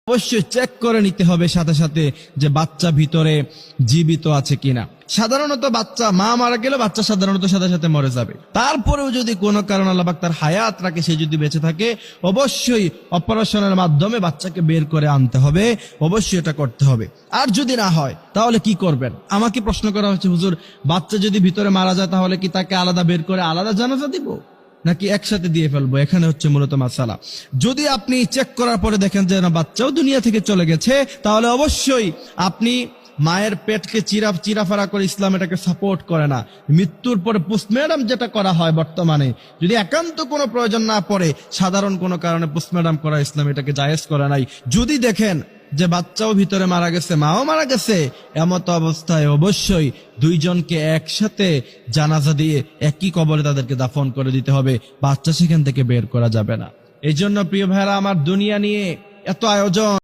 অবশ্যই চেক করে নিতে হবে সাথে সাথে যে বাচ্চা ভিতরে জীবিত আছে কিনা। সাধারণত বাচ্চা মা মারা গেলে বাচ্চা সাধারণত সাথে সাথে মরে যাবে। তারপরেও যদি কোনো কারণে আল্লাহ পাক তার হায়াত রাখে, সে যদি বেঁচে থাকে, অবশ্যই অপারেশনের মাধ্যমে বাচ্চাকে বের করে আনতে হবে, অবশ্যই এটা করতে হবে। আর যদি না হয় তাহলে কি করবেন? আমাকে প্রশ্ন করা হচ্ছে, হুজুর বাচ্চা যদি ভিতরে মারা যায় তাহলে কি তাকে আলাদা বের করে আলাদা জানাজা দিব নাকি একসাথে দিয়ে ফেলবো? এখানে হচ্ছে মূলত মাসালা। যদি আপনি চেক করার পরে দেখেন যে না বাচ্চাও দুনিয়া থেকে চলে গেছে, তাহলে অবশ্যই আপনি মায়ের পেটকে চিরাফারা করে, ইসলাম এটাকে সাপোর্ট করে না। মৃত্যুর পরে পোস্টমর্টম যেটা করা হয় বর্তমানে, যদি একান্ত কোনো প্রয়োজন না পড়ে, সাধারণ কোনো কারণে পোস্টমর্টম করা ইসলাম এটাকে জায়েজ করে নাই। যদি দেখেন যে বাচ্চাও ভিতরে মারা গেছে, মাও মারা গেছে, এমত অবস্থায় অবশ্যই দুইজনকে একসাথে জানাজা দিয়ে একই কবরে তাদেরকে দাফন করে দিতে হবে, বাচ্চা সেখান থেকে বের করা যাবে না। এই জন্য প্রিয় ভাইরা আমার, দুনিয়া নিয়ে এত আয়োজন।